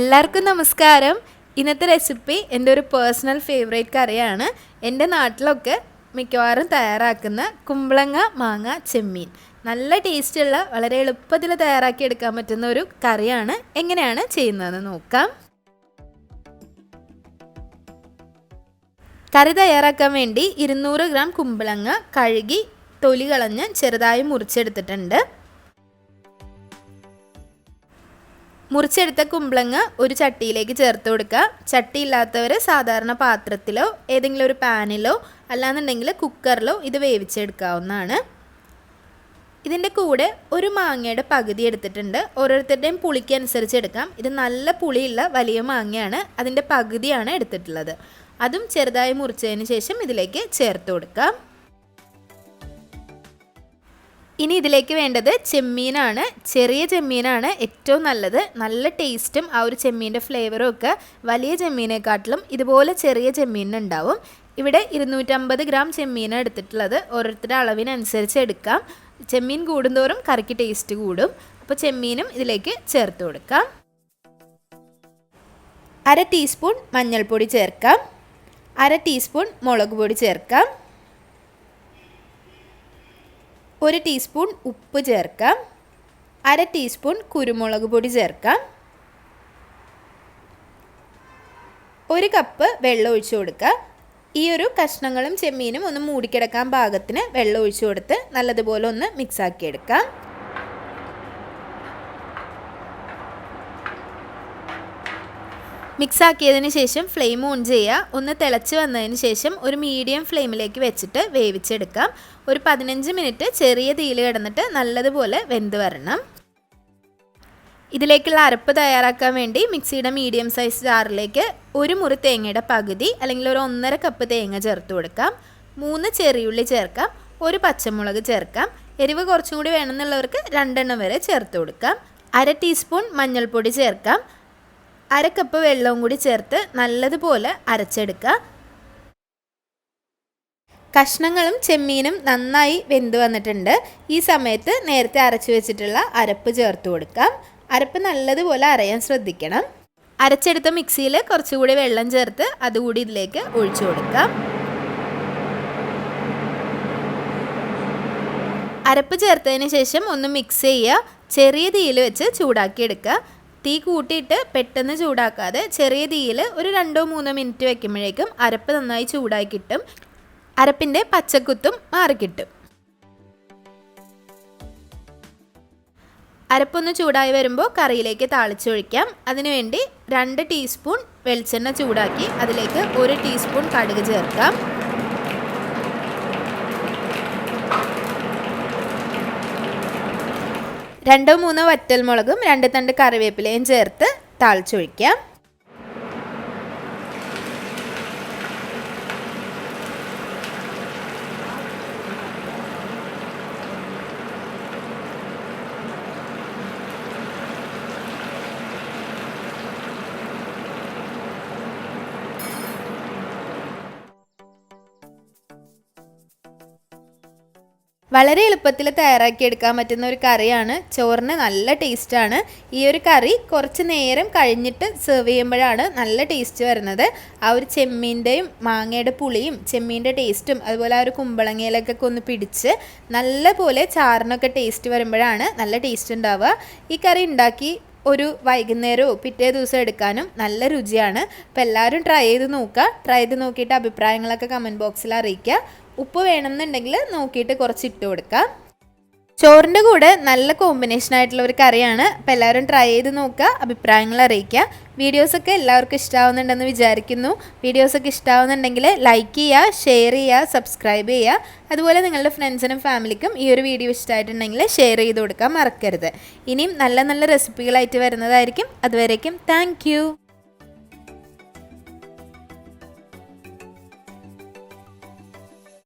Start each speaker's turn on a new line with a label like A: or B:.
A: എല്ലാവർക്കും നമസ്കാരം. ഇന്നത്തെ റെസിപ്പി എൻ്റെ ഒരു പേഴ്സണൽ ഫേവറേറ്റ് കറിയാണ്. എൻ്റെ നാട്ടിലൊക്കെ മിക്കവാറും തയ്യാറാക്കുന്ന കുമ്പളങ്ങ മാങ്ങ ചെമ്മീൻ. നല്ല ടേസ്റ്റുള്ള വളരെ എളുപ്പത്തിൽ തയ്യാറാക്കി എടുക്കാൻ പറ്റുന്ന ഒരു കറിയാണ്. എങ്ങനെയാണ് ചെയ്യുന്നതെന്ന് നോക്കാം. കറി തയ്യാറാക്കാൻ വേണ്ടി 200 ഗ്രാം കുമ്പളങ്ങ കഴുകി തൊലി കളഞ്ഞ് ചെറുതായി മുറിച്ചെടുത്തിട്ടുണ്ട്. മുറിച്ചെടുത്ത കുമ്പളങ്ങ ഒരു ചട്ടിയിലേക്ക് ചേർത്ത് കൊടുക്കുക. ചട്ടി ഇല്ലാത്തവർ സാധാരണ പാത്രത്തിലോ ഏതെങ്കിലും ഒരു പാനിലോ അല്ലാന്നുണ്ടെങ്കിൽ കുക്കറിലോ ഇത് വേവിച്ചെടുക്കാവുന്നതാണ്. ഇതിൻ്റെ കൂടെ ഒരു മാങ്ങയുടെ പകുതി എടുത്തിട്ടുണ്ട്. ഓരോരുത്തരുടെയും പുളിക്ക് അനുസരിച്ച് എടുക്കാം. ഇത് നല്ല പുളിയുള്ള വലിയ മാങ്ങയാണ്, അതിൻ്റെ പകുതിയാണ് എടുത്തിട്ടുള്ളത്. അതും ചെറുതായി മുറിച്ചതിന് ശേഷം ഇതിലേക്ക് ചേർത്ത് കൊടുക്കാം. ഇനി ഇതിലേക്ക് വേണ്ടത് ചെമ്മീനാണ്. ചെറിയ ചെമ്മീനാണ് ഏറ്റവും നല്ലത്. നല്ല ടേസ്റ്റും ആ ഒരു ചെമ്മീൻ്റെ ഫ്ലേവറും ഒക്കെ വലിയ ചെമ്മീനെക്കാട്ടിലും ഇതുപോലെ ചെറിയ ചെമ്മീനുണ്ടാവും. ഇവിടെ 250 ഗ്രാം ചെമ്മീനാണ് എടുത്തിട്ടുള്ളത്. ഓരോരുത്തരുടെ അളവിനനുസരിച്ച് എടുക്കാം. ചെമ്മീൻ കൂടുന്തോറും കറിക്ക് ടേസ്റ്റ് കൂടും. അപ്പോൾ ചെമ്മീനും ഇതിലേക്ക് ചേർത്ത് കൊടുക്കാം. 1/2 ടീസ്പൂൺ മഞ്ഞൾപ്പൊടി ചേർക്കാം. 1/2 ടീസ്പൂൺ മുളക് പൊടി ചേർക്കാം. 1 ടീസ്പൂൺ ഉപ്പ് ചേർക്കാം. 1/2 ടീസ്പൂൺ കുരുമുളക് പൊടി ചേർക്കാം. 1 കപ്പ് വെള്ളം ഒഴിച്ചു കൊടുക്കുക. ഈ ഒരു കഷ്ണങ്ങളും ചെമ്മീനും ഒന്ന് മൂടിക്കിടക്കാൻ പാകത്തിന് വെള്ളം ഒഴിച്ചു കൊടുത്ത് നല്ലതുപോലെ ഒന്ന് മിക്സാക്കി എടുക്കാം. മിക്സാക്കിയതിന് ശേഷം ഫ്ലെയിം ഓൺ ചെയ്യുക. ഒന്ന് തിളച്ച് വന്നതിന് ശേഷം ഒരു മീഡിയം ഫ്ലെയിമിലേക്ക് വെച്ചിട്ട് വേവിച്ചെടുക്കാം. ഒരു 15 മിനിറ്റ് ചെറിയ തീയിൽ കിടന്നിട്ട് നല്ലതുപോലെ വെന്ത് വരണം. ഇതിലേക്കുള്ള അരപ്പ് തയ്യാറാക്കാൻ വേണ്ടി മിക്സിയുടെ മീഡിയം സൈസ് ജാറിലേക്ക് ഒരു മുറി തേങ്ങയുടെ പകുതി അല്ലെങ്കിൽ ഒരു 1.5 കപ്പ് തേങ്ങ ചേർത്ത് കൊടുക്കാം. 3 ചെറിയുള്ളി ചേർക്കാം. 1 പച്ചമുളക് ചേർക്കാം. എരിവ് കുറച്ചും കൂടി വേണമെന്നുള്ളവർക്ക് 2 എണ്ണം വരെ ചേർത്ത് കൊടുക്കാം. 1/2 ടീസ്പൂൺ മഞ്ഞൾപ്പൊടി ചേർക്കാം. 1/2 കപ്പ് വെള്ളവും കൂടി ചേർത്ത് നല്ലതുപോലെ അരച്ചെടുക്കുക. കഷ്ണങ്ങളും ചെമ്മീനും നന്നായി വെന്ത് വന്നിട്ടുണ്ട്. ഈ സമയത്ത് നേരത്തെ അരച്ചു വെച്ചിട്ടുള്ള അരപ്പ് ചേർത്ത് കൊടുക്കാം. അരപ്പ് നല്ലതുപോലെ അരയാൻ ശ്രദ്ധിക്കണം. അരച്ചെടുത്ത മിക്സിയിൽ കുറച്ചുകൂടി വെള്ളം ചേർത്ത് അതുകൂടി ഇതിലേക്ക് ഒഴിച്ചു കൊടുക്കാം. അരപ്പ് ചേർത്തതിന് ശേഷം ഒന്ന് മിക്സ് ചെയ്യുക. ചെറിയ തീയിൽ വെച്ച് ചൂടാക്കി എടുക്കുക. തീ കൂട്ടിയിട്ട് പെട്ടെന്ന് ചൂടാക്കാതെ ചെറിയ തീയിൽ ഒരു 2-3 മിനിറ്റ് വയ്ക്കുമ്പോഴേക്കും അരപ്പ് നന്നായി ചൂടായി കിട്ടും. അരപ്പിൻ്റെ പച്ചക്കുത്തും മാറിക്കിട്ടും. അരപ്പൊന്ന് ചൂടായി വരുമ്പോൾ കറിയിലേക്ക് താളിച്ചൊഴിക്കാം. അതിനുവേണ്ടി 2 ടീസ്പൂൺ വെളിച്ചെണ്ണ ചൂടാക്കി അതിലേക്ക് 1 ടീസ്പൂൺ കടുക് ചേർക്കാം. 2-3 വറ്റൽമുളകും 2 തണ്ട് കറിവേപ്പിലയും ചേർത്ത് താളിച്ചൊഴിക്കാം. വളരെ എളുപ്പത്തിൽ തയ്യാറാക്കിയെടുക്കാൻ പറ്റുന്ന ഒരു കറിയാണ്. ചോറിന് നല്ല ടേസ്റ്റാണ്. ഈ ഒരു കറി കുറച്ച് നേരം കഴിഞ്ഞിട്ട് സെർവ് ചെയ്യുമ്പോഴാണ് നല്ല ടേസ്റ്റ് വരുന്നത്. ആ ഒരു ചെമ്മീൻ്റെയും മാങ്ങയുടെ പുളിയും ചെമ്മീൻ്റെ ടേസ്റ്റും അതുപോലെ ആ ഒരു കുമ്പളങ്ങയിലൊക്കെ ഒന്ന് പിടിച്ച് നല്ല പോലെ ചാറിനൊക്കെ ടേസ്റ്റ് വരുമ്പോഴാണ് നല്ല ടേസ്റ്റ് ഉണ്ടാവുക. ഈ കറി ഉണ്ടാക്കി ഒരു വൈകുന്നേരമോ പിറ്റേ ദിവസം എടുക്കാനും നല്ല രുചിയാണ്. അപ്പോൾ എല്ലാവരും ട്രൈ ചെയ്ത് നോക്കുക. ട്രൈ ചെയ്ത് നോക്കിയിട്ട് അഭിപ്രായങ്ങളൊക്കെ കമൻറ്റ് ബോക്സിൽ അറിയിക്കുക. ഉപ്പ് വേണമെന്നുണ്ടെങ്കിൽ നോക്കിയിട്ട് കുറച്ച് ഇട്ട് കൊടുക്കാം. ചോറിൻ്റെ കൂടെ നല്ല കോമ്പിനേഷൻ ആയിട്ടുള്ള ഒരു കറിയാണ്. അപ്പോൾ എല്ലാവരും ട്രൈ ചെയ്ത് നോക്കുക, അഭിപ്രായങ്ങൾ അറിയിക്കുക. വീഡിയോസൊക്കെ എല്ലാവർക്കും ഇഷ്ടമാവുന്നുണ്ടെന്ന് വിചാരിക്കുന്നു. വീഡിയോസൊക്കെ ഇഷ്ടമാവുന്നുണ്ടെങ്കിൽ ലൈക്ക് ചെയ്യുക, ഷെയർ ചെയ്യുക, സബ്സ്ക്രൈബ് ചെയ്യുക. അതുപോലെ നിങ്ങളുടെ ഫ്രണ്ട്സിനും ഫാമിലിക്കും ഈ ഒരു വീഡിയോ ഇഷ്ടമായിട്ടുണ്ടെങ്കിൽ ഷെയർ ചെയ്ത് കൊടുക്കാൻ മറക്കരുത്. ഇനിയും നല്ല നല്ല റെസിപ്പികളായിട്ട് വരുന്നതായിരിക്കും. അതുവരേക്കും താങ്ക്